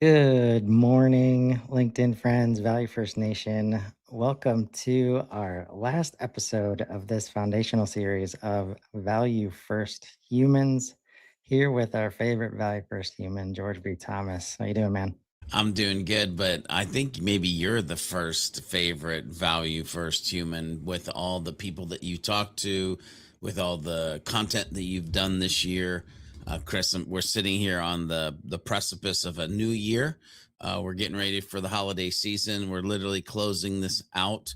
Good morning, LinkedIn friends, Value First Nation. Welcome to our last episode of this foundational series of Value First Humans. Here with our favorite Value First human, George B. Thomas. How you doing, man? I'm doing good, but I think maybe you're the first favorite value first human with all the people that you talk to, with all the content that you've done this year. Chris, we're sitting here on the precipice of a new year. We're getting ready for the holiday season. We're literally closing this out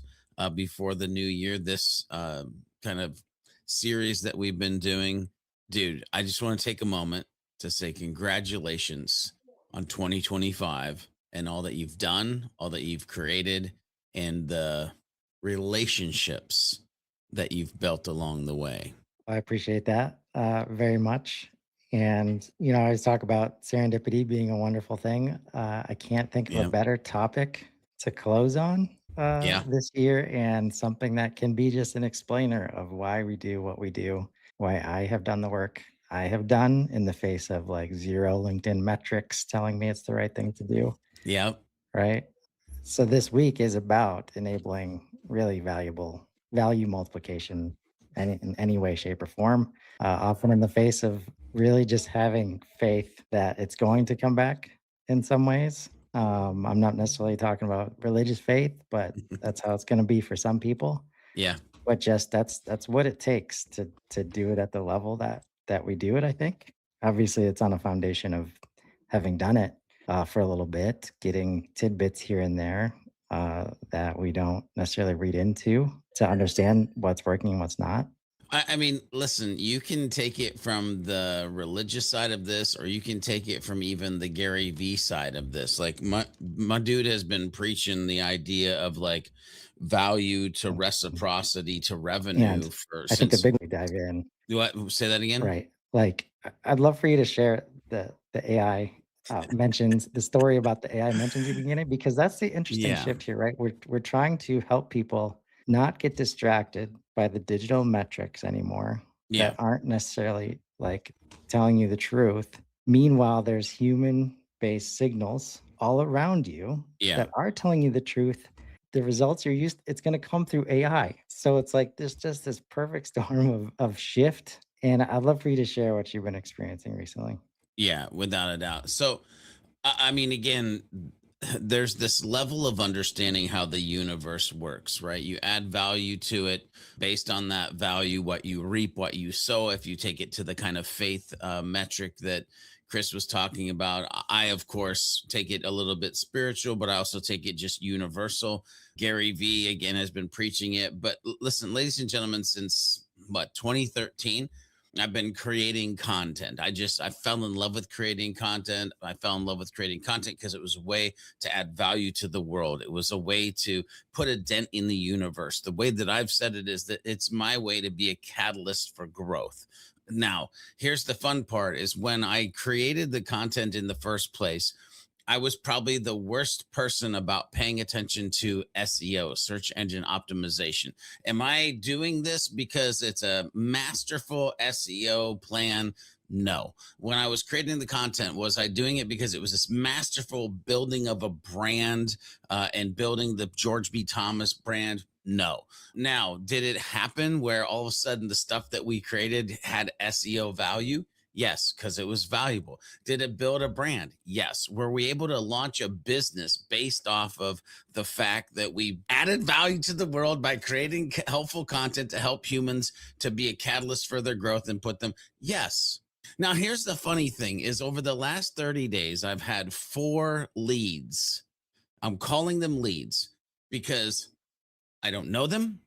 before the new year. This kind of series that we've been doing, dude. I just want to take a moment to say congratulations on 2025 and all that you've done, all that you've created, and the relationships that you've built along the way. I appreciate that very much. And, I always talk about serendipity being a wonderful thing. I can't think of a Yeah. better topic to close on Yeah. this year and something that can be just an explainer of why we do what we do, why I have done the work I have done in the face of like zero LinkedIn metrics telling me it's the right thing to do. Yeah. Right. So this week is about enabling really valuable value multiplication in any way, shape, or form, often in the face of really just having faith that it's going to come back in some ways. I'm not necessarily talking about religious faith, but that's how it's going to be for some people. Yeah. But just that's what it takes to do it at the level that we do it. I think obviously it's on a foundation of having done it for a little bit, getting tidbits here and there that we don't necessarily read into to understand what's working and what's not. I mean, listen, you can take it from the religious side of this, or you can take it from even the Gary V side of this. Like my dude has been preaching the idea of like value to And, reciprocity to revenue and for I think the since big we dive in, do I say that again? right? Like I'd love for you to share the AI mentions the story about the AI mentions you beginning because that's the interesting Yeah. shift here, right? We're trying to help people not get distracted by the digital metrics anymore Yeah. that aren't necessarily like telling you the truth. Meanwhile, there's human based signals all around you Yeah. that are telling you the truth. The results you're used, it's going to come through AI. So it's like there's just this perfect storm of shift. And I'd love for you to share what you've been experiencing recently. Yeah, without a doubt. So, I mean, again, there's this level of understanding how the universe works, right? You add value to it based on that value, what you reap, what you sow. If you take it to the kind of faith metric that Chris was talking about, I, of course, take it a little bit spiritual, but I also take it just universal. Gary V, again, has been preaching it. But listen, ladies and gentlemen, since what, 2013? I've been creating content. I fell in love with creating content. I fell in love with creating content because it was a way to add value to the world. It was a way to put a dent in the universe. The way that I've said it is that it's my way to be a catalyst for growth. Now, here's the fun part is when I created the content in the first place, I was probably the worst person about paying attention to SEO, search engine optimization. Am I doing this because it's a masterful SEO plan? No. When I was creating the content, was I doing it because it was this masterful building of a brand and building the George B. Thomas brand? No. Now, did it happen where all of a sudden the stuff that we created had SEO value? Yes, because it was valuable. Did it build a brand? Yes. Were we able to launch a business based off of the fact that we added value to the world by creating helpful content to help humans to be a catalyst for their growth and put them? Yes. Now, here's the funny thing is over the last 30 days, I've had 4 leads. I'm calling them leads because I don't know them.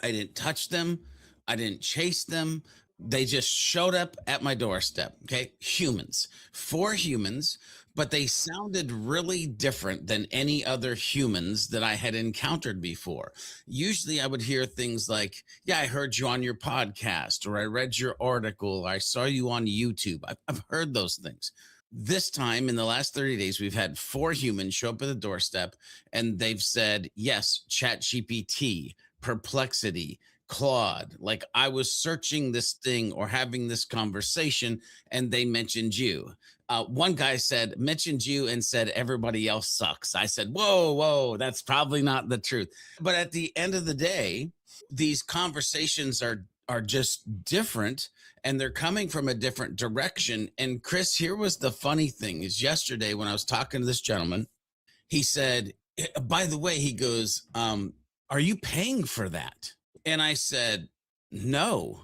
I didn't touch them. I didn't chase them. They just showed up at my doorstep. Okay. Humans, 4 humans, but they sounded really different than any other humans that I had encountered before. Usually I would hear things like, yeah, I heard you on your podcast, or I read your article, I saw you on YouTube. I've heard those things. This time in the last 30 days, we've had 4 humans show up at the doorstep and they've said, yes, ChatGPT, Perplexity, Claude. Like I was searching this thing or having this conversation and they mentioned you. One guy said, mentioned you and said, everybody else sucks. I said, whoa, that's probably not the truth. But at the end of the day, these conversations are just different and they're coming from a different direction. And Chris, here was the funny thing is yesterday when I was talking to this gentleman, he said, by the way, he goes, are you paying for that? And I said, no,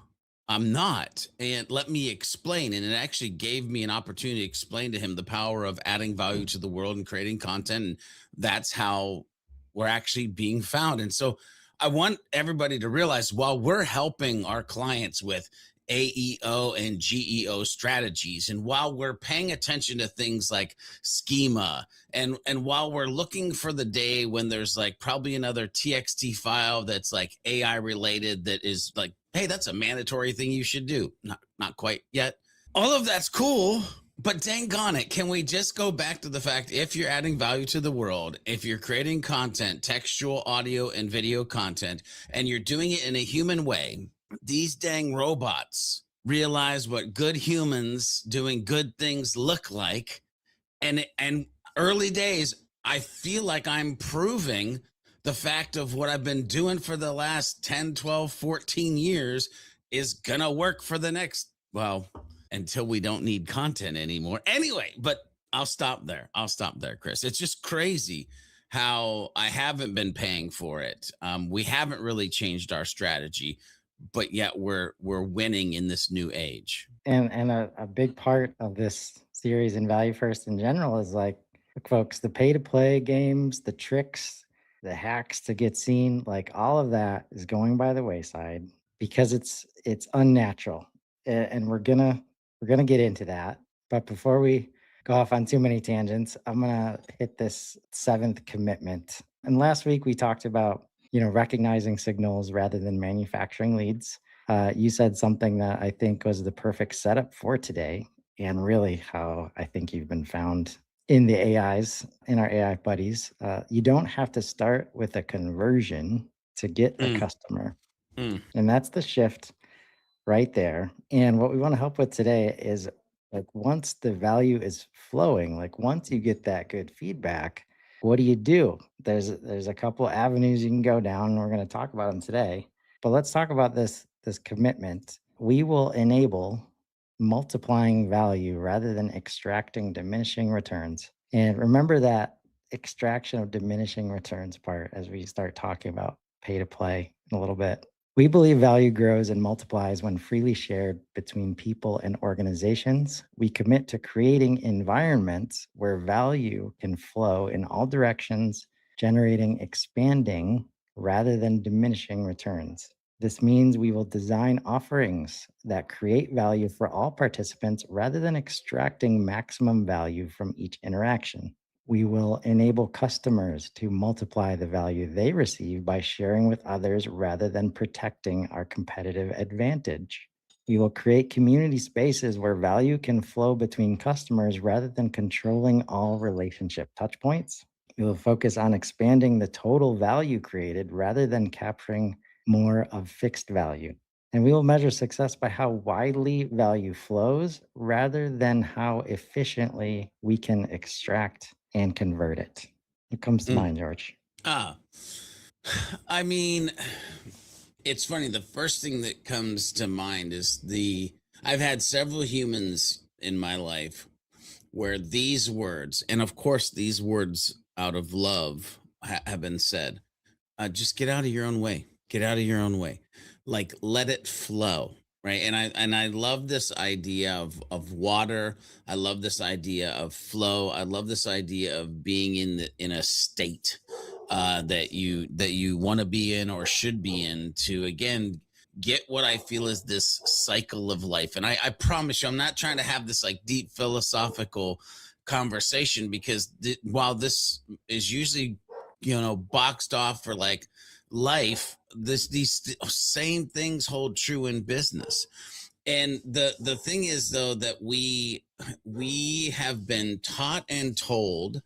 I'm not. And let me explain. And it actually gave me an opportunity to explain to him the power of adding value to the world and creating content. And that's how we're actually being found. And so I want everybody to realize while we're helping our clients with AEO and GEO strategies, and while we're paying attention to things like schema, and while we're looking for the day when there's like probably another TXT file that's like AI related that is like, hey, that's a mandatory thing you should do. Not quite yet. All of that's cool, but dang on it, can we just go back to the fact if you're adding value to the world, if you're creating content, textual, audio, and video content, and you're doing it in a human way, these dang robots realize what good humans doing good things look like. And early days, I feel like I'm proving the fact of what I've been doing for the last 10, 12, 14 years is gonna work for the next, well, until we don't need content anymore. Anyway, but I'll stop there. Chris. It's just crazy how I haven't been paying for it. We haven't really changed our strategy, but yet we're winning in this new age. And a big part of this series and Value First in general is like, look, folks, the pay to play games, the tricks, the hacks to get seen, like all of that is going by the wayside because it's unnatural. And we're gonna get into that. But before we go off on too many tangents, I'm gonna hit this seventh commitment. And last week we talked about, recognizing signals rather than manufacturing leads. You said something that I think was the perfect setup for today, and really how I think you've been found in the AIs, in our AI buddies. You don't have to start with a conversion to get a Mm, customer. mm, And that's the shift right there. And what we want to help with today is like once the value is flowing, like once you get that good feedback, what do you do? There's a couple avenues you can go down, and we're going to talk about them today. But let's talk about this commitment. We will enable multiplying value rather than extracting diminishing returns. And remember that extraction of diminishing returns part as we start talking about pay to play in a little bit. We believe value grows and multiplies when freely shared between people and organizations. We commit to creating environments where value can flow in all directions, generating expanding rather than diminishing returns. This means we will design offerings that create value for all participants rather than extracting maximum value from each interaction. We will enable customers to multiply the value they receive by sharing with others rather than protecting our competitive advantage. We will create community spaces where value can flow between customers rather than controlling all relationship touchpoints. We will focus on expanding the total value created rather than capturing more of fixed value. And we will measure success by how widely value flows rather than how efficiently we can extract and convert it. What comes to mm. mind, George? Ah, I mean, it's funny. The first thing that comes to mind is I've had several humans in my life where these words, and of course, these words out of love have been said. Just get out of your own way. Get out of your own way. Like let it flow. Right. And I love this idea of water. I love this idea of flow. I love this idea of being in a state that you want to be in or should be in to again get what I feel is this cycle of life. And I promise you, I'm not trying to have this like deep philosophical conversation because while this is usually boxed off for like life, these same things hold true in business. And the thing is though that we have been taught and told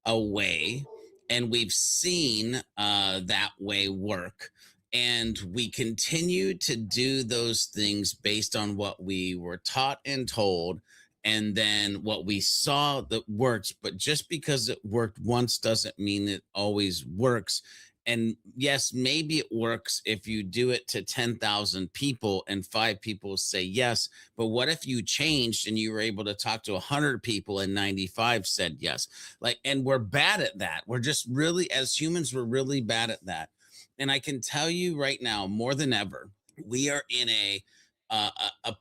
a way, and we've seen that way work. And we continue to do those things based on what we were taught and told, and then what we saw that works. But just because it worked once doesn't mean it always works. And yes, maybe it works if you do it to 10,000 people and five people say yes. But what if you changed and you were able to talk to 100 people and 95 said yes? Like, and we're bad at that. We're just really, as humans, we're really bad at that. And I can tell you right now, more than ever, we are in a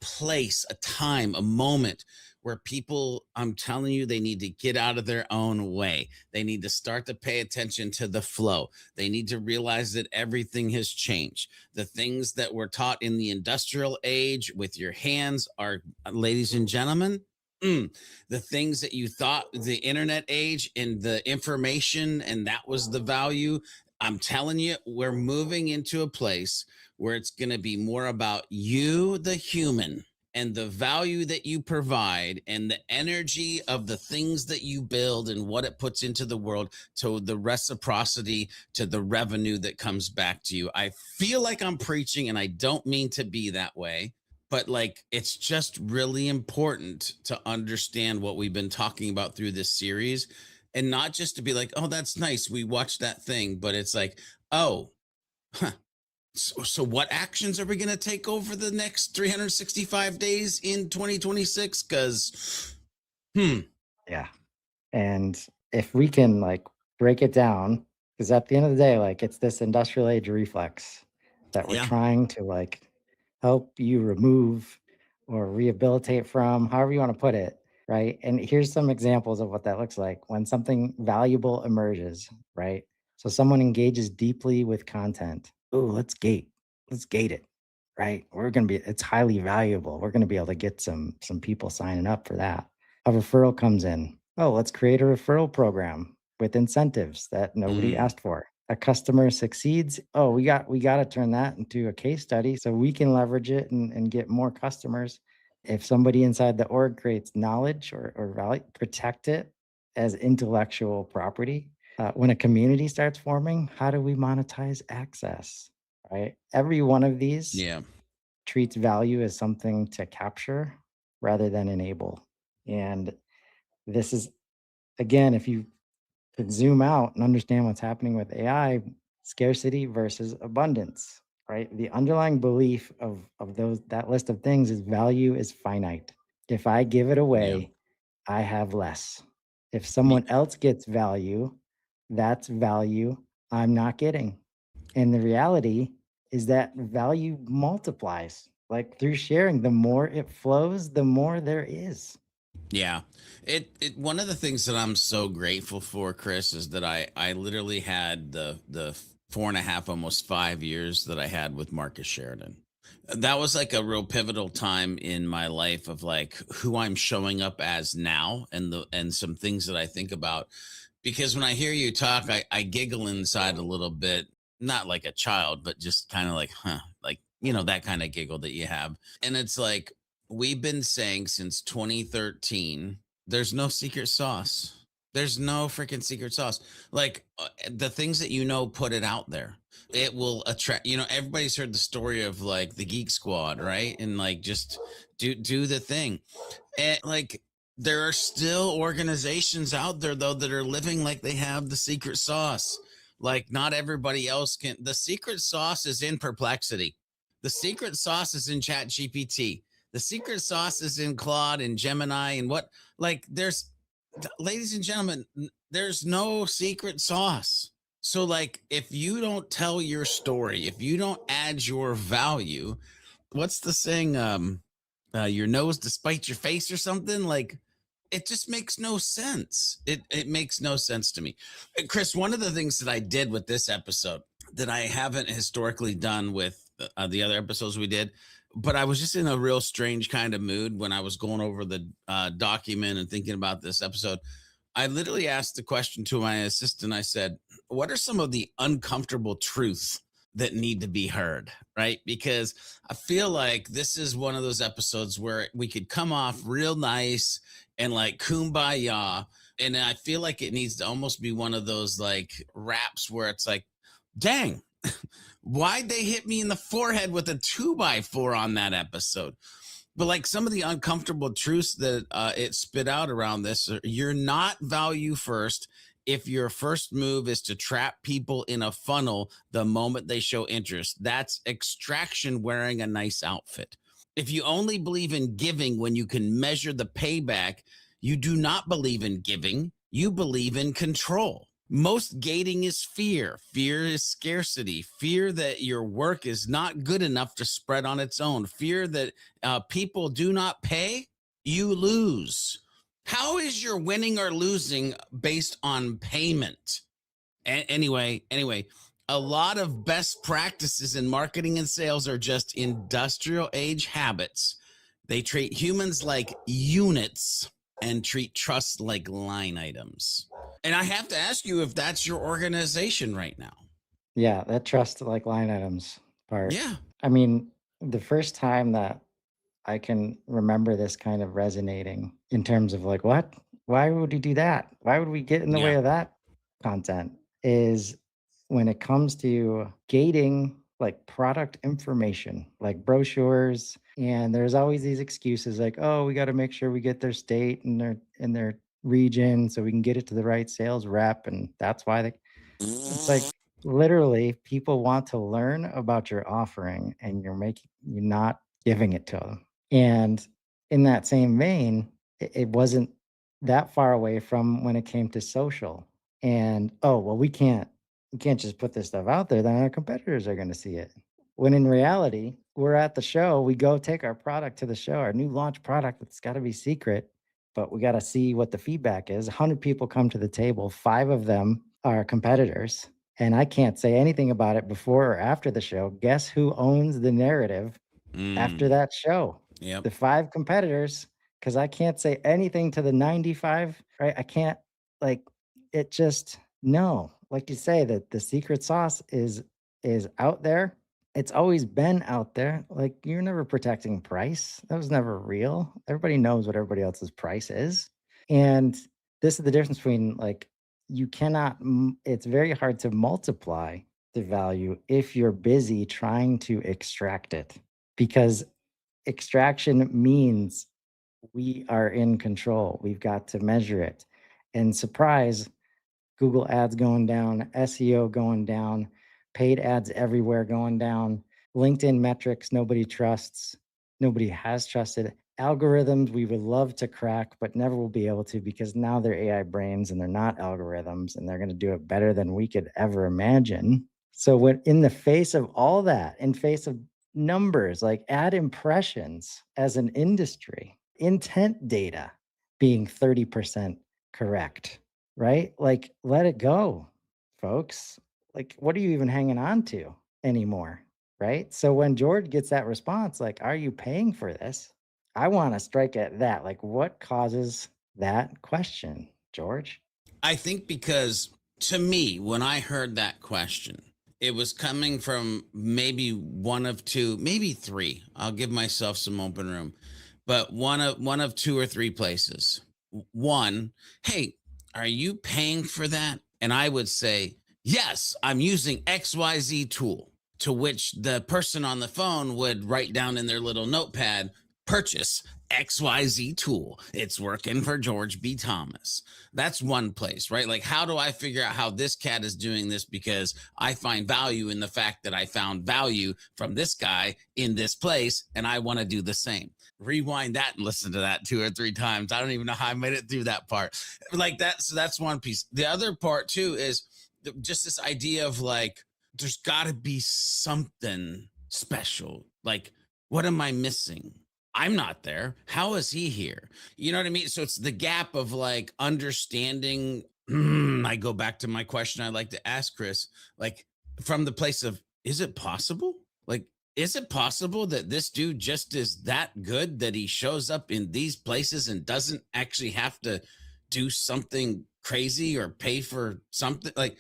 place, a time, a moment where people, I'm telling you, they need to get out of their own way. They need to start to pay attention to the flow. They need to realize that everything has changed. The things that were taught in the industrial age with your hands are, ladies and gentlemen, the things that you thought the internet age and the information and that was the value. I'm telling you, we're moving into a place where it's going to be more about you, the human, and the value that you provide and the energy of the things that you build and what it puts into the world, to the reciprocity, to the revenue that comes back to you. I feel like I'm preaching, and I don't mean to be that way, but like it's just really important to understand what we've been talking about through this series, and not just to be like, oh, that's nice, we watched that thing, but it's like, oh, huh, so what actions are we going to take over the next 365 days in 2026? Because Yeah. And if we can like break it down, because at the end of the day, like it's this industrial age reflex that we're yeah, trying to like help you remove or rehabilitate from, however you want to put it, right? And here's some examples of what that looks like when something valuable emerges, right? So someone engages deeply with content. Oh, let's gate it, right? We're gonna be it's highly valuable. We're gonna be able to get some people signing up for that. A referral comes in. Oh, let's create a referral program with incentives that nobody mm, asked for. A customer succeeds. Oh, we got to turn that into a case study so we can leverage it and get more customers. If somebody inside the org creates knowledge or value, protect it as intellectual property. When a community starts forming, how do we monetize access? Right. Every one of these yeah, treats value as something to capture rather than enable. And this is, again, if you could zoom out and understand what's happening with AI, scarcity versus abundance, right? The underlying belief of those that list of things is value is finite. If I give it yeah, away, I have less. If someone y- else gets value, that's value I'm not getting. And the reality is that value multiplies. Like through sharing, the more it flows, the more there is. yeah. It one of the things that I'm so grateful for, Chris, is that I literally had the 4.5, almost 5 years that I had with Marcus Sheridan. That was like a real pivotal time in my life of like who I'm showing up as now, and some things that I think about, because when I hear you talk, I giggle inside a little bit, not like a child, but just kind of like, huh, like, that kind of giggle that you have. And it's like, we've been saying since 2013, there's no secret sauce. There's no freaking secret sauce. Like the things that put it out there. It will attract, everybody's heard the story of like the Geek Squad, right? And like just do the thing. And like there are still organizations out there though that are living like they have the secret sauce. Like not everybody else can. The secret sauce is in Perplexity. The secret sauce is in ChatGPT. The secret sauce is in Claude and Gemini and what, like there's, ladies and gentlemen, there's no secret sauce. So like if you don't tell your story, if you don't add your value, what's the saying? Your nose despite your face or something. Like it just makes no sense. It makes no sense to me. Chris, one of the things that I did with this episode that I haven't historically done with the other episodes we did, but I was just in a real strange kind of mood when I was going over the document and thinking about this episode. I literally asked the question to my assistant. I said, what are some of the uncomfortable truths that need to be heard? Right. Because I feel like this is one of those episodes where we could come off real nice and like kumbaya. And I feel like it needs to almost be one of those like raps where it's like, dang, Why'd they hit me in the forehead with a 2x4 on that episode? But like some of the uncomfortable truths that it spit out around this, you're not value first if your first move is to trap people in a funnel the moment they show interest. That's extraction wearing a nice outfit. If you only believe in giving when you can measure the payback, you do not believe in giving, you believe in control. Most gating is fear. Fear is scarcity. Fear that your work is not good enough to spread on its own. Fear that people do not pay, you lose. How is your winning or losing based on payment? Anyway, a lot of best practices in marketing and sales are just industrial age habits. They treat humans like units and treat trust like line items. And I have to ask you if that's your organization right now. Yeah, that trust like line items part. Yeah. I mean, the first time that I can remember this kind of resonating in terms of like, what? Why would we do that? Why would we get in the way Yeah. of that content? Is when it comes to gating like product information, like brochures, and there's always these excuses like, oh, we got to make sure we get their state and their region so we can get it to the right sales rep, and that's why it's like literally people want to learn about your offering and you're not giving it to them. And in that same vein, it wasn't that far away from when it came to social. And oh, well, we can't just put this stuff out there, then our competitors are going to see it. When in reality, we're at the show, we go take our product to the show, our new launch product that's got to be secret, but we got to see what the feedback is. 100 people come to the table, 5 of them are competitors, and I can't say anything about it before or after the show. Guess who owns the narrative after Mm, that show? yep. The 5 competitors, because I can't say anything to the 95, right? I can't, like, it just, no. Like you say, that the secret sauce is out there. It's always been out there. Like, you're never protecting price. That was never real. Everybody knows what everybody else's price is. And this is the difference between like you cannot it's very hard to multiply the value if you're busy trying to extract it, because extraction means we are in control. We've got to measure it. And surprise, Google ads going down, SEO going down, paid ads everywhere going down, LinkedIn metrics nobody trusts, nobody has trusted. Algorithms we would love to crack, but never will be able to because now they're AI brains and they're not algorithms and they're going to do it better than we could ever imagine. So when in the face of all that, in face of numbers like ad impressions as an industry, intent data being 30% correct, right? Like, let it go, folks. Like, what are you even hanging on to anymore? Right. So when George gets that response, like, are you paying for this? I want to strike at that. Like, what causes that question, George? I think because to me, when I heard that question, it was coming from maybe one of two, maybe three. I'll give myself some open room, but one of two or three places. One, hey, are you paying for that? And I would say, yes, I'm using XYZ tool. To which the person on the phone would write down in their little notepad, purchase XYZ tool. It's working for George B. Thomas. That's one place, right? Like, how do I figure out how this cat is doing this? Because I find value in the fact that I found value from this guy in this place, and I want to do the same. Rewind that and listen to that 2 or 3 times. I don't even know how I made it through that part. Like that. So that's one piece. The other part, too, is just this idea of like, there's got to be something special. Like, what am I missing? I'm not there. How is he here? You know what I mean? So it's the gap of like understanding. I go back to my question I like to ask Chris, like from the place of, is it possible? Like, is it possible that this dude just is that good that he shows up in these places and doesn't actually have to do something crazy or pay for something? Like,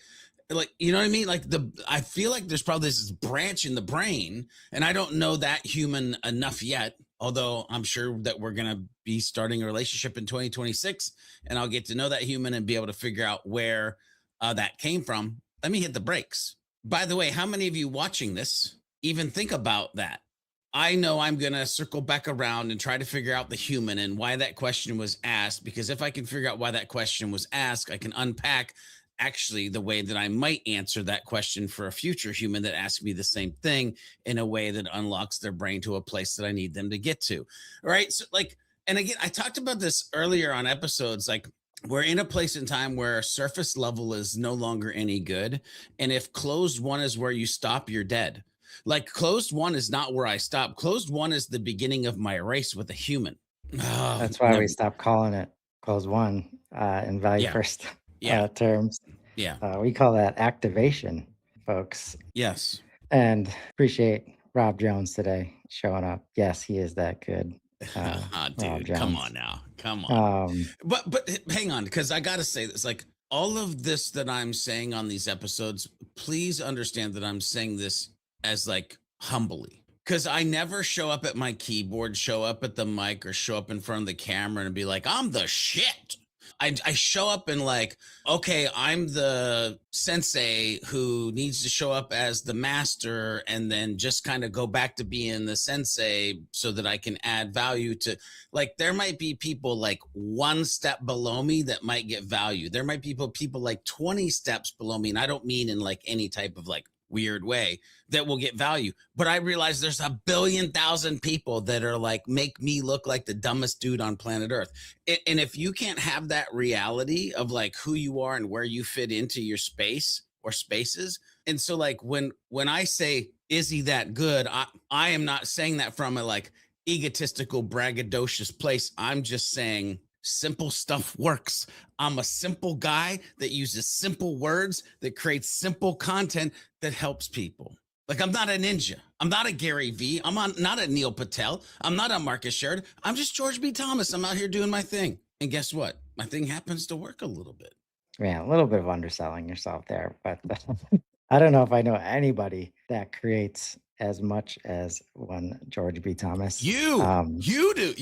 you know what I mean? Like I feel like there's probably this branch in the brain, and I don't know that human enough yet, although I'm sure that we're going to be starting a relationship in 2026 and I'll get to know that human and be able to figure out where that came from. Let me hit the brakes. By the way, how many of you watching this even think about that? I know I'm going to circle back around and try to figure out the human and why that question was asked. Because if I can figure out why that question was asked, I can unpack actually the way that I might answer that question for a future human that asks me the same thing in a way that unlocks their brain to a place that I need them to get to. Right. So, like, and again, I talked about this earlier on episodes. Like, we're in a place in time where surface level is no longer any good. And if closed one is where you stop, you're dead. Like, closed one is not where I stop. Closed one is the beginning of my race with a human. Oh, That's why we stopped calling it close one in value yeah, first yeah, terms. yeah. We call that activation, folks. Yes. And appreciate Rob Jones today showing up. Yes, he is that good. Rob Dude, come Jones. on now. Come on. Um, But hang on, because I gotta say this. Like, all of this that I'm saying on these episodes, please understand that I'm saying this as like humbly. Because I never show up at my keyboard, show up at the mic, or show up in front of the camera and be like, I'm the shit. I show up and like, okay, I'm the sensei who needs to show up as the master and then just kind of go back to being the sensei so that I can add value to, like, there might be people like one step below me that might get value. There might be people like 20 steps below me. And I don't mean in like any type of like weird way that will get value. But I realize there's a billion thousand people that are like, make me look like the dumbest dude on planet Earth. And if you can't have that reality of like who you are and where you fit into your space or spaces, and so like when I say is he that good, I am not saying that from a like egotistical braggadocious place. I'm just saying simple stuff works. I'm a simple guy that uses simple words that creates simple content that helps people. Like, I'm not a ninja. I'm not a Gary V. Not a Neil Patel. I'm not a Marcus Sheridan. I'm just George B. Thomas. I'm out here doing my thing. And guess what? My thing happens to work a little bit. yeah, a little bit of underselling yourself there, but I don't know if I know anybody that creates as much as one George B. Thomas. You do.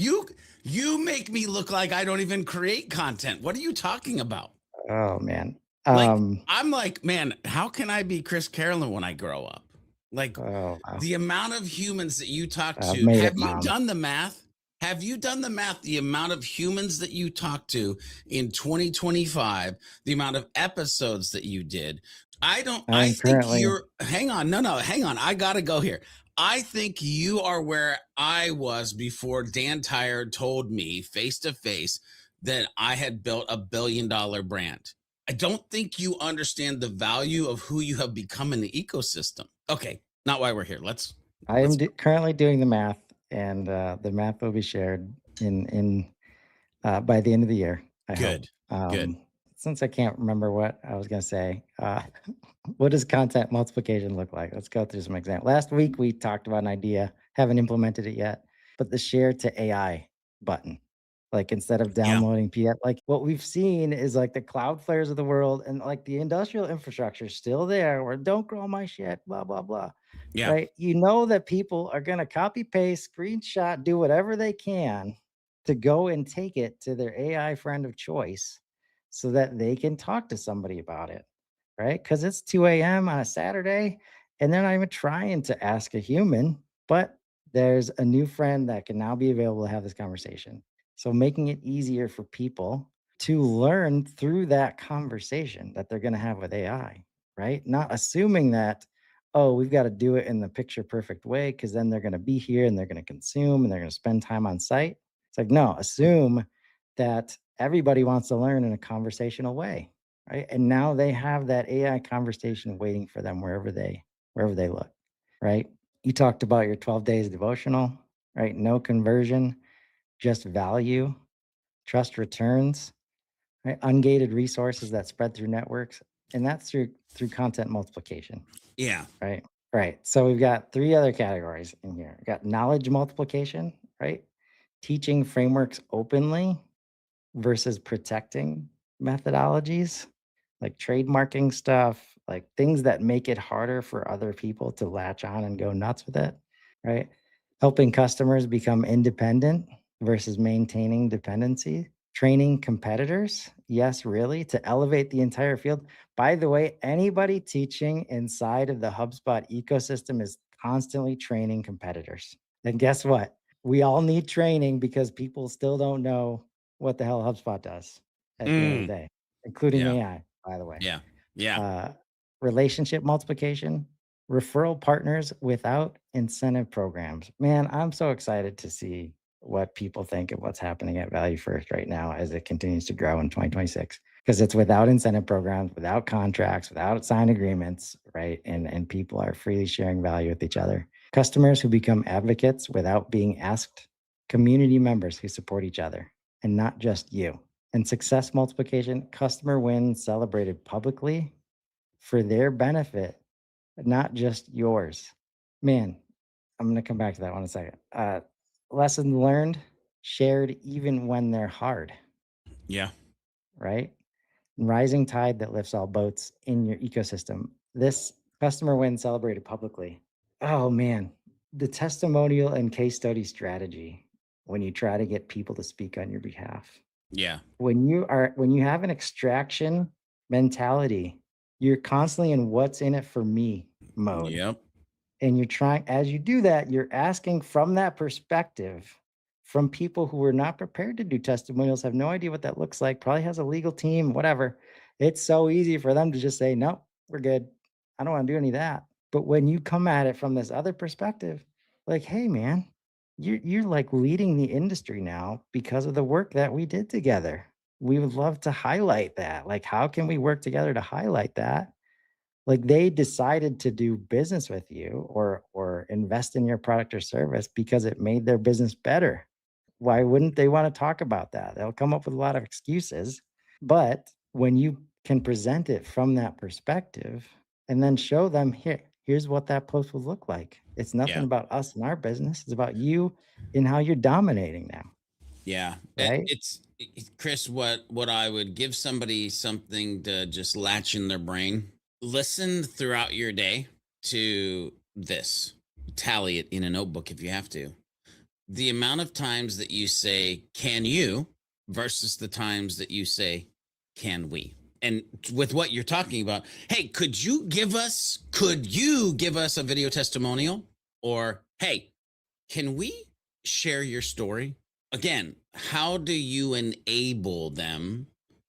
You make me look like I don't even create content. What are you talking about? Oh man. Like, Um, I'm like, man, how can I be Chris Carolan when I grow up? Like, oh wow. the amount of humans that you talk I've to, made have it, you mom. done the math? Have you done the math? The amount of humans that you talk to in 2025, the amount of episodes that you did. I I'm think currently you're, hang on. No, hang on. I got to go here. I think you are where I was before Dan Tired told me face to face that I had built $1 billion brand. I don't think you understand the value of who you have become in the ecosystem. Okay, not why we're here. I am Let's currently doing the math, and the math will be shared in by the end of the year, I hope. good. Good. Since I can't remember what I was going to say, what does content multiplication look like? Let's go through some examples. Last week we talked about an idea, haven't implemented it yet, but the share to AI button. Like instead of Yeah. downloading PDF, like what we've seen is like the Cloudflares of the world and like the industrial infrastructure is still there where don't grow my shit, blah, blah, blah. Yeah. Right. You know that people are going to copy paste, screenshot, do whatever they can to go and take it to their AI friend of choice so that they can talk to somebody about it, right? Because it's 2 a.m. on a Saturday and they're not even trying to ask a human, but there's a new friend that can now be available to have this conversation. So making it easier for people to learn through that conversation that they're going to have with AI, right? Not assuming that, oh, we've got to do it in the picture perfect way because then they're going to be here and they're going to consume and they're going to spend time on site. It's like, no, assume that everybody wants to learn in a conversational way, right? And now they have that AI conversation waiting for them wherever they look, right? You talked about your 12 days devotional, right? No conversion, just value, trust returns, right? Ungated resources that spread through networks, and that's through content multiplication, Yeah. right? Right. So we've got three other categories in here. We got knowledge multiplication, right? Teaching frameworks openly versus protecting methodologies, like trademarking stuff, like things that make it harder for other people to latch on and go nuts with it, right? Helping customers become independent versus maintaining dependency. Training competitors? Yes, really, to elevate the entire field. By the way, anybody teaching inside of the HubSpot ecosystem is constantly training competitors. And guess what? We all need training because people still don't know what the hell HubSpot does at the end of the Mm, day, including yeah. AI, by the way. Yeah. Yeah. Uh, Relationship multiplication, referral partners without incentive programs. Man, I'm so excited to see what people think of what's happening at Value First right now as it continues to grow in 2026. Because it's without incentive programs, without contracts, without signed agreements, right? And people are freely sharing value with each other. Customers who become advocates without being asked, community members who support each other, and not just you. And success multiplication, customer wins celebrated publicly for their benefit, not just yours. Man, I'm gonna come back to that one in a second. Lessons learned, shared even when they're hard, Yeah. right? Rising tide that lifts all boats in your ecosystem. This customer win celebrated publicly. Oh man, the testimonial and case study strategy when you try to get people to speak on your behalf. Yeah. When you have an extraction mentality, you're constantly in what's in it for me mode. Yep. And you're trying as you do that, you're asking from that perspective from people who are not prepared to do testimonials, have no idea what that looks like, probably has a legal team, whatever. It's so easy for them to just say, "Nope, we're good. I don't want to do any of that." But when you come at it from this other perspective, like, "Hey man, you're like leading the industry now because of the work that we did together. We would love to highlight that. Like, how can we work together to highlight that?" Like, they decided to do business with you or invest in your product or service because it made their business better. Why wouldn't they wanna talk about that? They'll come up with a lot of excuses, but when you can present it from that perspective and then show them, here's what that post would look like. It's nothing Yeah. about us and our business, it's about you and how you're dominating now, Yeah. right? Chris, what I would give somebody something to just latch in their brain. Listen throughout your day to this. Tally it in a notebook if you have to. The amount of times that you say, "Can you?" versus the times that you say, "Can we?" And with what you're talking about, hey, could you give us a video testimonial? Or, hey, can we share your story? Again, how do you enable them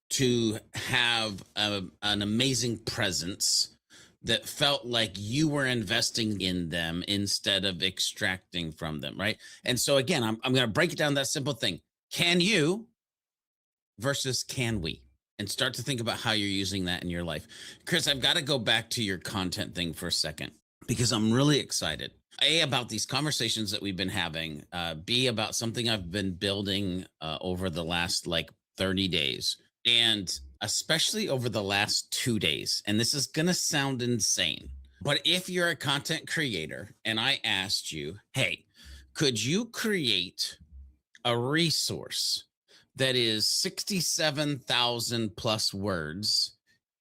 to have an amazing presence that felt like you were investing in them instead of extracting from them, right? And so, again, I'm going to break it down that simple thing. Can you versus can we? And start to think about how you're using that in your life. Chris, I've got to go back to your content thing for a second because I'm really excited. A, about these conversations that we've been having, B, about something I've been building over the last like 30 days, and especially over the last 2 days. And this is going to sound insane, but if you're a content creator and I asked you, hey, could you create a resource that is 67,000 plus words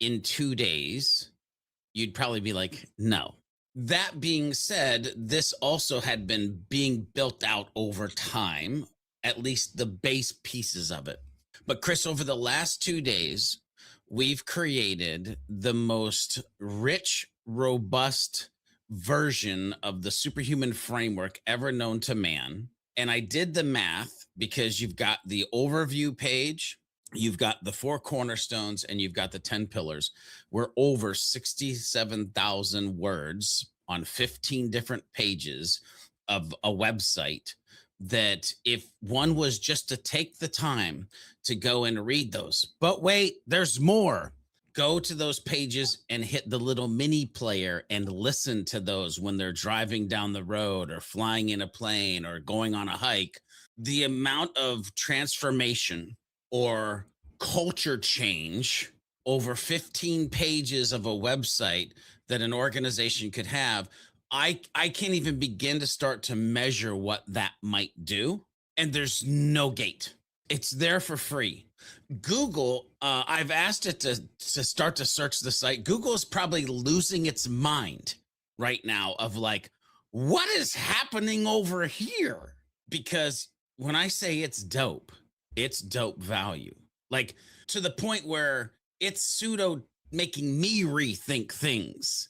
in 2 days, you'd probably be like, no. That being said, this also had been being built out over time, at least the base pieces of it. But Chris, over the last 2 days, we've created the most rich, robust version of the superhuman framework ever known to man. And I did the math because you've got the overview page, you've got the four cornerstones, and you've got the 10 pillars. We're over 67,000 words on 15 different pages of a website that if one was just to take the time to go and read those. But wait, there's more. Go to those pages and hit the little mini player and listen to those when they're driving down the road or flying in a plane or going on a hike. The amount of transformation or culture change over 15 pages of a website that an organization could have, I can't even begin to start to measure what that might do. And there's no gate. It's there for free. Google, I've asked it to start to search the site. Google is probably losing its mind right now of like, what is happening over here? Because when I say it's dope, it's dope value. Like to the point where it's pseudo making me rethink things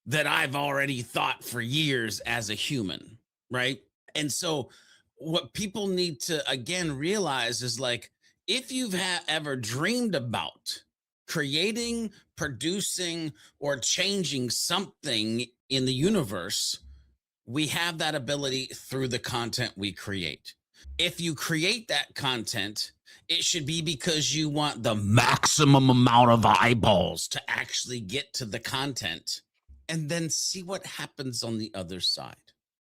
that I've already thought for years as a human, right? And so what people need to again realize is like if you've ever dreamed about creating, producing or changing something in the universe, we have that ability through the content we create. If you create that content, it should be because you want the maximum amount of eyeballs to actually get to the content and then see what happens on the other side.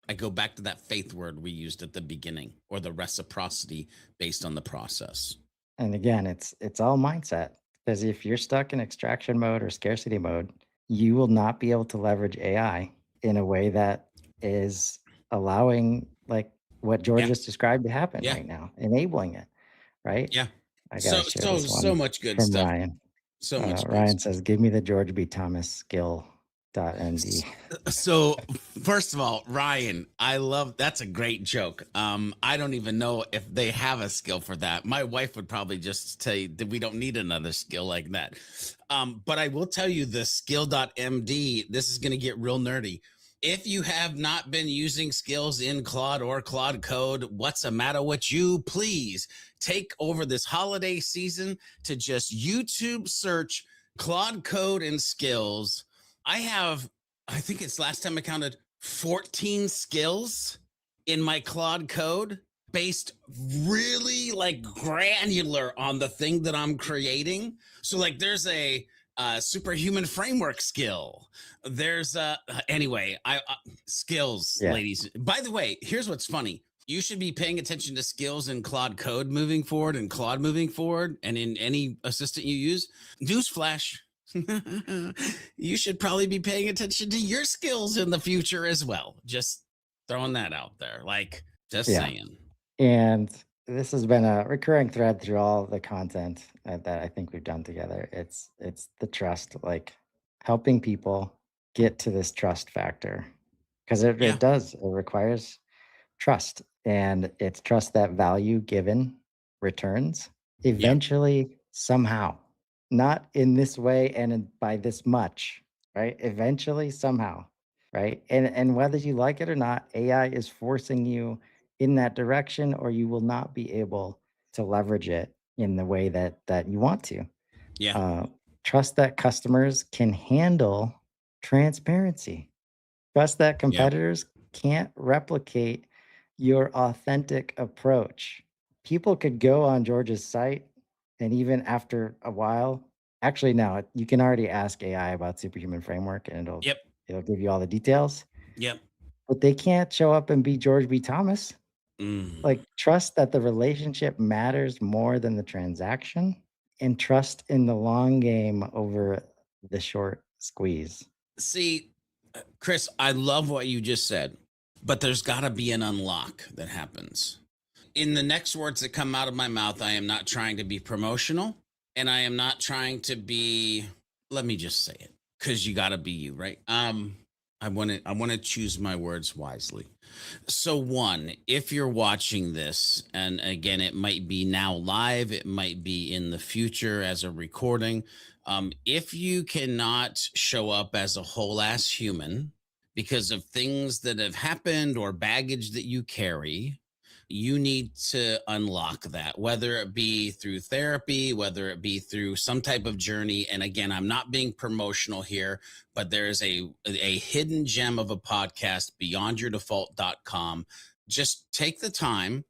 I go back to that faith word we used at the beginning, or the reciprocity based on the process. And again, it's all mindset, because if you're stuck in extraction mode or scarcity mode, you will not be able to leverage AI in a way that is allowing like what George Yeah. just described to happen Yeah. right now, enabling it, right? Yeah. I So, gotta share so, this so one much good from stuff. Ryan. So much good Ryan stuff. says, "Give me the George B. Thomas skill .nd." So first of all, Ryan, I love that's a great joke. I don't even know if they have a skill for that. My wife would probably just say that we don't need another skill like that. But I will tell you the skill.md, this is going to get real nerdy. If you have not been using skills in Claude or Claude Code, what's the matter with you? Please take over this holiday season to just YouTube search Claude Code and skills. I have, I think it's last time I counted 14 skills in my Claude Code based really like granular on the thing that I'm creating. So like there's a superhuman framework skill. There's anyway, I skills, Yeah. ladies. By the way, here's what's funny. You should be paying attention to skills in Claude Code moving forward and Claude moving forward and in any assistant you use. Newsflash. You should probably be paying attention to your skills in the future as well. Just throwing that out there. Like, just Yeah. saying. And this has been a recurring thread through all the content that I think we've done together. It's the trust, like helping people get to this trust factor, because Yeah. it does. It requires trust, and it's trust that value given returns Yep. eventually somehow, not in this way and by this much, right? Eventually somehow, right? And whether you like it or not, AI is forcing you in that direction, or you will not be able to leverage it in the way that you want to. Yeah. uh, Trust that customers can handle transparency. Trust that Yep. competitors can't replicate your authentic approach. People could go on George's site, and even after a while, actually, no, you can already ask AI about Superhuman Framework, and Yep. it'll give you all the details. Yep. But they can't show up and be George B. Thomas. Mm. Like, trust that the relationship matters more than the transaction, and trust in the long game over the short squeeze. See, Chris, I love what you just said, but there's got to be an unlock that happens. In the next words that come out of my mouth, I am not trying to be promotional and I am not trying to be, let me just say it, because you got to be you, right? I want to choose my words wisely. So one, if you're watching this, and again, it might be now live, it might be in the future as a recording. If you cannot show up as a whole ass human because of things that have happened or baggage that you carry, you need to unlock that, whether it be through therapy, whether it be through some type of journey. And again, I'm not being promotional here, but there is a hidden gem of a podcast, beyondyourdefault.com. Just take the time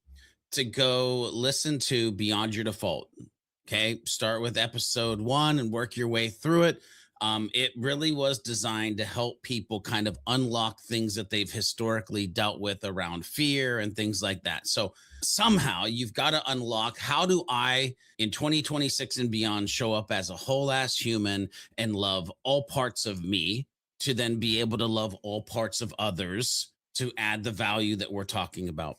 to go listen to Beyond Your Default. Okay. Start with episode 1 and work your way through it. It really was designed to help people kind of unlock things that they've historically dealt with around fear and things like that. So somehow you've got to unlock, how do I in 2026 and beyond show up as a whole ass human and love all parts of me, to then be able to love all parts of others to add the value that we're talking about.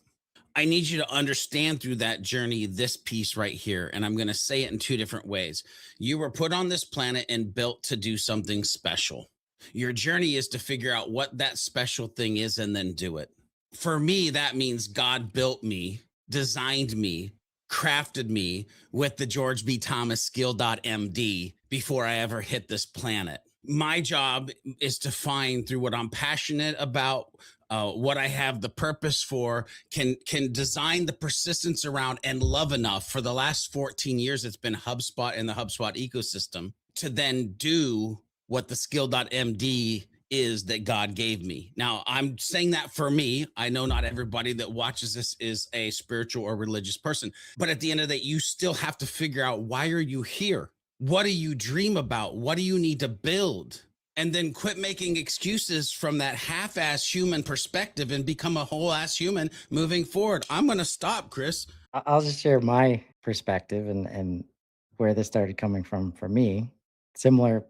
I need you to understand through that journey this piece right here. And I'm going to say it in 2 different ways. You were put on this planet and built to do something special. Your journey is to figure out what that special thing is and then do it. For me, that means God built me, designed me crafted me with the George B. Thomas skill.md before I ever hit this planet. My job is to find through what I'm passionate about, what I have the purpose for, can design the persistence around and love enough. For the last 14 years, it's been HubSpot and the HubSpot ecosystem to then do what the skill.md is that God gave me. Now, I'm saying that for me. I know not everybody that watches this is a spiritual or religious person, but at the end of the day, you still have to figure out, why are you here? What do you dream about? What do you need to build? And then quit making excuses from that half-ass human perspective and become a whole-ass human moving forward. I'm going to stop, Chris. I'll just share my perspective and where this started coming from for me. Similar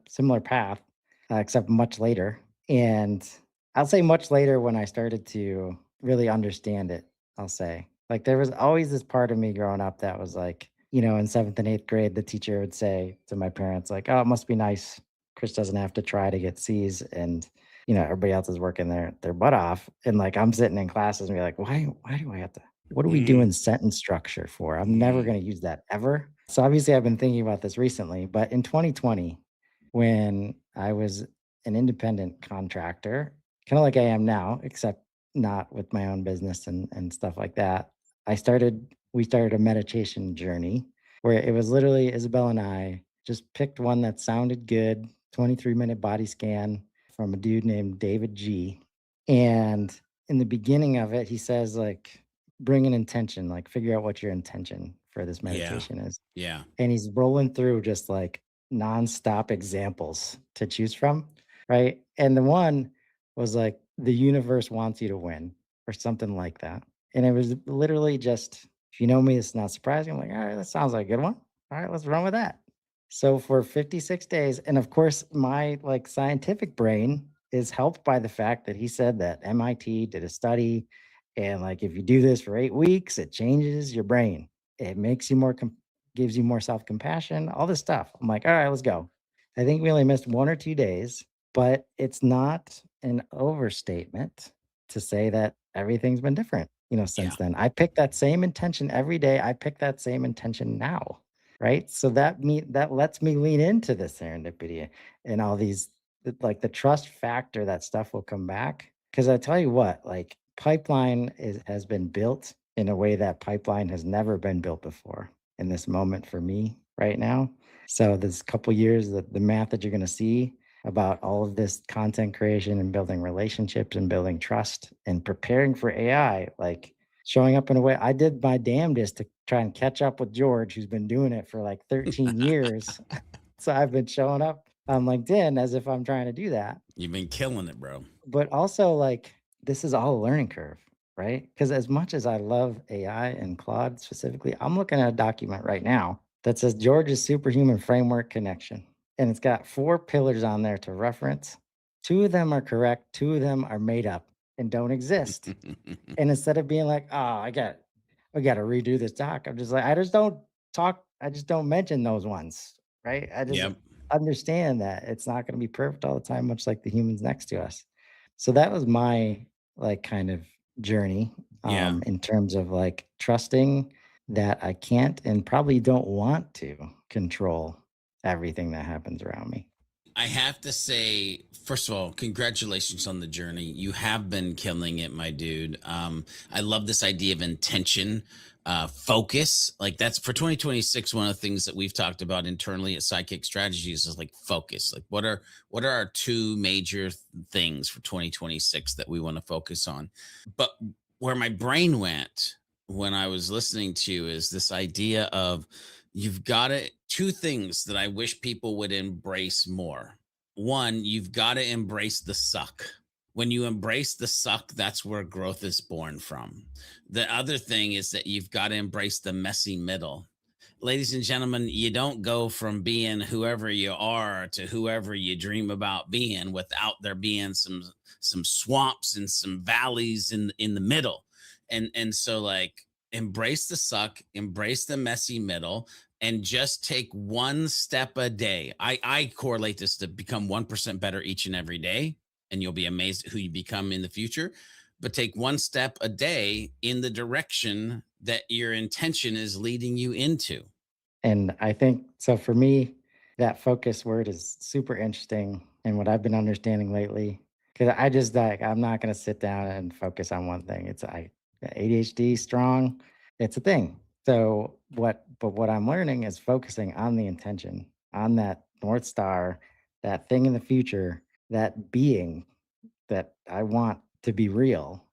path, except much later. And I'll say much later when I started to really understand it. I'll say, like, there was always this part of me growing up that was like, in seventh and eighth grade, the teacher would say to my parents, like, "Oh, it must be nice. Chris doesn't have to try to get C's, and everybody else is working their butt off." And like, I'm sitting in classes and be like, why do I have to? What are we Mm, doing sentence structure for? I'm never mm, going to use that ever. So obviously, I've been thinking about this recently, but in 2020, when I was an independent contractor, kind of like I am now, except not with my own business and stuff like that. We started a meditation journey where it was literally Isabel and I just picked one that sounded good, 23-minute body scan from a dude named David G. And in the beginning of it, he says, like, bring an intention, like, figure out what your intention for this yeah. meditation is. Yeah. And he's rolling through just like nonstop examples to choose from, right? And the one was like, the universe wants you to win, or something like that. And it was literally just, if you know me, it's not surprising. I'm like, all right, that sounds like a good one. All right, let's run with that. So for 56 days, and of course, my like scientific brain is helped by the fact that he said that MIT did a study, and like, if you do this for 8 weeks, it changes your brain. It makes you more gives you more self-compassion, all this stuff. I'm like, all right, let's go. I think we only missed 1 or 2 days, but it's not an overstatement to say that everything's been different, Yeah. since then. I pick that same intention every day. I pick that same intention now. Right. So that lets me lean into the serendipity and all these, like, the trust factor, that stuff will come back. Cause I tell you what, like, has been built in a way that pipeline has never been built before in this moment for me right now. So this couple years, the math that you're going to see about all of this content creation and building relationships and building trust and preparing for AI, like showing up in a way, I did my damnedest to try and catch up with George, who's been doing it for like 13 years. So I've been showing up on LinkedIn as if I'm trying to do that. You've been killing it, bro. But also, like, this is all a learning curve, right? Because as much as I love AI and Claude specifically, I'm looking at a document right now that says George's Superhuman Framework Connection. And it's got 4 pillars on there to reference. 2 of them are correct, 2 of them are made up and don't exist. And instead of being like, "Oh, I got to redo this doc," I'm just like, I just don't mention those ones, right? I just Yep. understand that it's not going to be perfect all the time, much like the humans next to us. So that was my, like, kind of journey, Yeah. in terms of like trusting that I can't and probably don't want to control everything that happens around me. I have to say, first of all, congratulations on the journey. You have been killing it, my dude. I love this idea of intention, focus. Like, that's for 2026. One of the things that we've talked about internally at Psychic Strategies is like focus. Like, what are our two major things for 2026 that we want to focus on? But where my brain went when I was listening to you is this idea of, you've got it. Two things that I wish people would embrace more. One, you've got to embrace the suck. When you embrace the suck, that's where growth is born from. The other thing is that you've got to embrace the messy middle. Ladies and gentlemen, you don't go from being whoever you are to whoever you dream about being without there being some swamps and some valleys in the middle. And so, like, embrace the suck, embrace the messy middle, and just take one step a day. I correlate this to become 1% better each and every day, and you'll be amazed at who you become in the future. But take one step a day in the direction that your intention is leading you into. And I think so for me, that focus word is super interesting. And what I've been understanding lately, because I just like, I'm not going to sit down and focus on one thing. ADHD strong, it's a thing. But what I'm learning is focusing on the intention, on that North Star, that thing in the future, that being that I want to be real,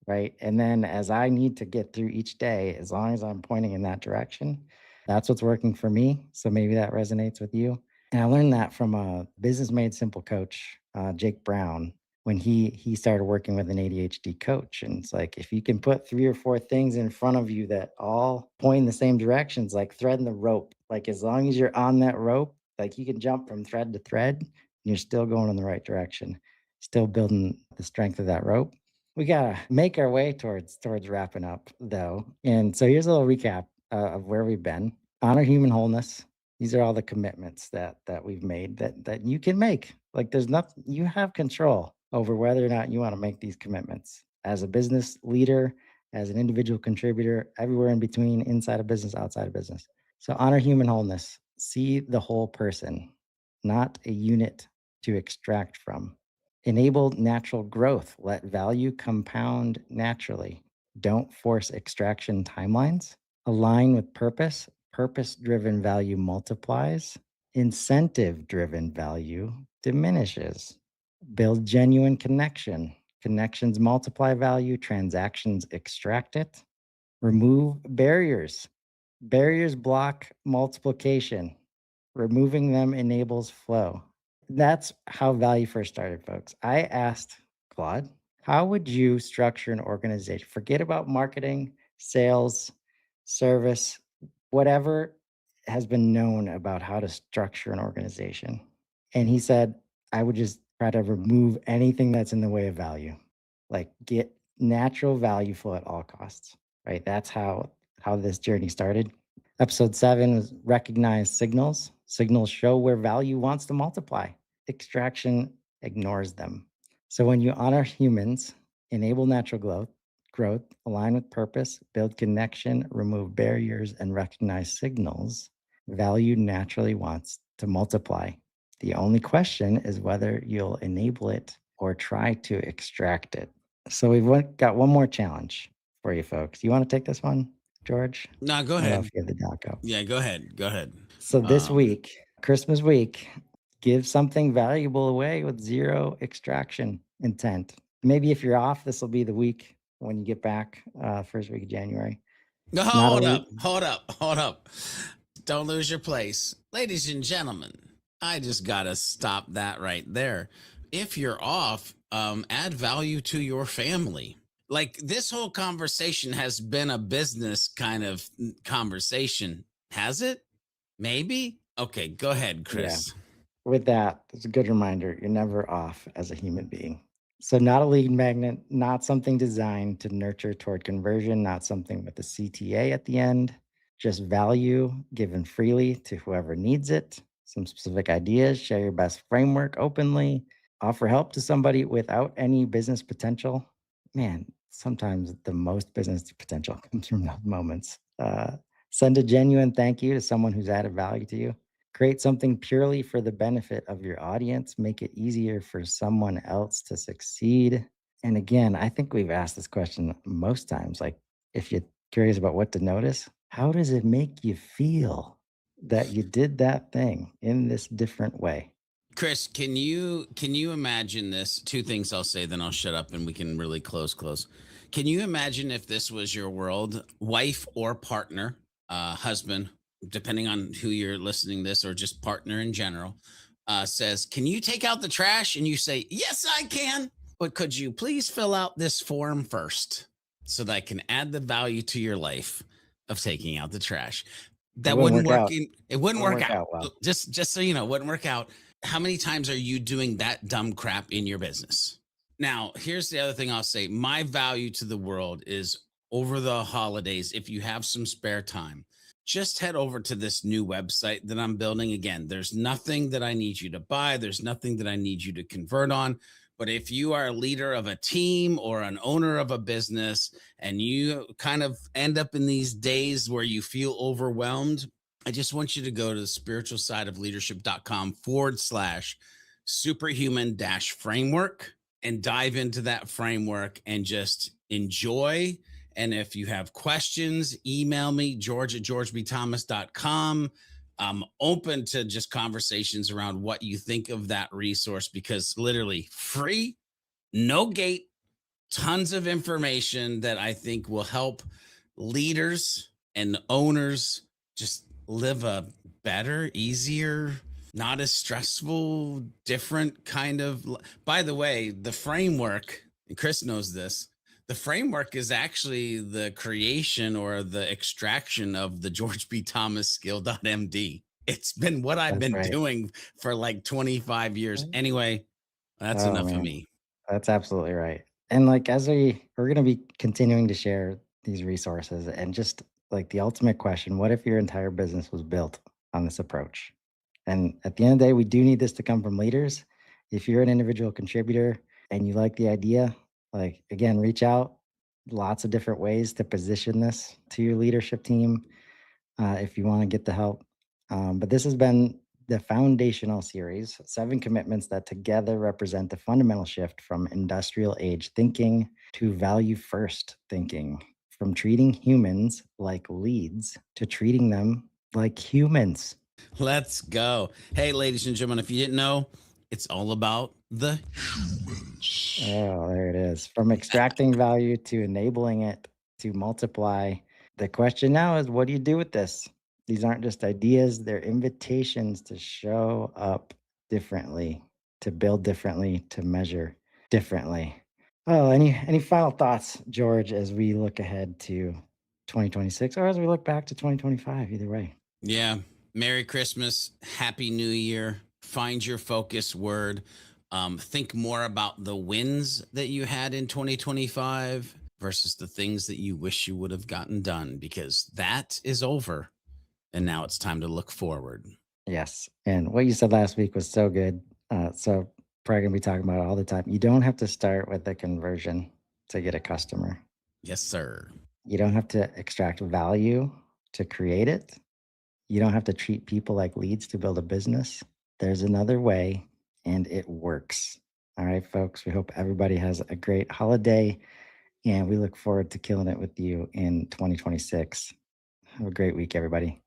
right? And then as I need to get through each day, as long as I'm pointing in that direction, that's what's working for me. So maybe that resonates with you. And I learned that from a Business Made Simple coach, Jake Brown, when he started working with an ADHD coach. And it's like if you can put 3 or 4 things in front of you that all point in the same directions, like threading the rope, like as long as you're on that rope, like you can jump from thread to thread, and you're still going in the right direction, still building the strength of that rope. We gotta make our way towards wrapping up though. And so here's a little recap of where we've been. Honor human wholeness. These are all the commitments that we've made that you can make. Like there's nothing, you have control over whether or not you want to make these commitments as a business leader, as an individual contributor, everywhere in between, inside of business, outside of business. So honor human wholeness. See the whole person, not a unit to extract from. Enable natural growth. Let value compound naturally. Don't force extraction timelines. Align with purpose. Purpose driven value multiplies. Incentive driven value diminishes. Build genuine connection. Connections multiply value, transactions extract it. Remove barriers. Barriers block multiplication. Removing them enables flow. That's how value first started, folks. I asked Claude, how would you structure an organization? Forget about marketing, sales, service, whatever has been known about how to structure an organization. And he said, I would just try to remove anything that's in the way of value, like get natural value flow at all costs, right? That's how this journey started. Episode 7 was recognize signals. Signals show where value wants to multiply. Extraction ignores them. So when you honor humans, enable natural growth, align with purpose, build connection, remove barriers, and recognize signals, value naturally wants to multiply. The only question is whether you'll enable it or try to extract it. So got one more challenge for you folks. You want to take this one, George? No, go I don't know if ahead. you have the doc up. Yeah, go ahead. Go ahead. So this Um, week, Christmas week, give something valuable away with zero extraction intent. Maybe if you're off, this will be the week when you get back, first week of January. no, Not a hold le- up. Hold up. Hold up. Don't lose your place. Ladies and gentlemen, I just got to stop that right there. If you're off, add value to your family. Like this whole conversation has been a business kind of conversation. Has it? Maybe. Okay, go ahead, yeah. Chris. With that, it's a good reminder you're never off as a human being. So, not a lead magnet, not something designed to nurture toward conversion, not something with a CTA at the end, just value given freely to whoever needs it. Some specific ideas, share your best framework openly, offer help to somebody without any business potential. Man, sometimes the most business potential comes from those moments. Send a genuine thank you to someone who's added value to you. Create something purely for the benefit of your audience. Make it easier for someone else to succeed. And again, I think we've asked this question most times. Like, if you're curious about what to notice, how does it make you feel that you did that thing in this different way? Chris, can you imagine this? Two things I'll say, then I'll shut up and we can really close. Can you imagine if this was your world, wife or partner, husband, depending on who you're listening this, or just partner in general, says, "Can you take out the trash?" And you say, "Yes, I can. But could you please fill out this form first so that I can add the value to your life of taking out the trash?" It That wouldn't wouldn't work work. out. It wouldn't Wouldn't work work out. out well. Just so you know, it wouldn't work out. How many times are you doing that dumb crap in your business? Now, here's the other thing I'll say. My value to the world is over the holidays, if you have some spare time, just head over to this new website that I'm building. Again, there's nothing that I need you to buy, there's nothing that I need you to convert on. But if you are a leader of a team or an owner of a business and you kind of end up in these days where you feel overwhelmed, I just want you to go to the spiritual side of leadership.com/, superhuman dash framework, and dive into that framework and just enjoy. And if you have questions, email me, george@georgebthomas.com. I'm open to just conversations around what you think of that resource, because literally free, no gate, tons of information that I think will help leaders and owners just live a better, easier, not as stressful, different kind of. By the way, the framework, and Chris knows this, the framework is actually the creation or the extraction of the George B. Thomas skill.md. It's been what I've That's been right. doing for like 25 years. Anyway, that's Oh enough of man, me. that's absolutely right. And like as we're going to be continuing to share these resources and just like the ultimate question, what if your entire business was built on this approach? And at the end of the day, we do need this to come from leaders. If you're an individual contributor and you like the idea, like again, reach out. Lots of different ways to position this to your leadership team if you want to get the help. But this has been the foundational series, 7 commitments that together represent the fundamental shift from industrial age thinking to value first thinking, from treating humans like leads to treating them like humans. Let's go. Hey, ladies and gentlemen, if you didn't know, it's all about the humans. Oh, there it is. From extracting value to enabling it to multiply. The question now is, what do you do with this? These aren't just ideas, they're invitations to show up differently, to build differently, to measure differently. Oh, any final thoughts, George, as we look ahead to 2026 or as we look back to 2025, either way? Yeah. Merry Christmas. Happy New Year. Find your focus word. Think more about the wins that you had in 2025 versus the things that you wish you would have gotten done, because that is over. And now it's time to look forward. Yes. And what you said last week was so good. So probably gonna be talking about it all the time. You don't have to start with a conversion to get a customer. Yes, sir. You don't have to extract value to create it. You don't have to treat people like leads to build a business. There's another way and it works. All right, folks. We hope everybody has a great holiday and we look forward to killing it with you in 2026. Have a great week, everybody.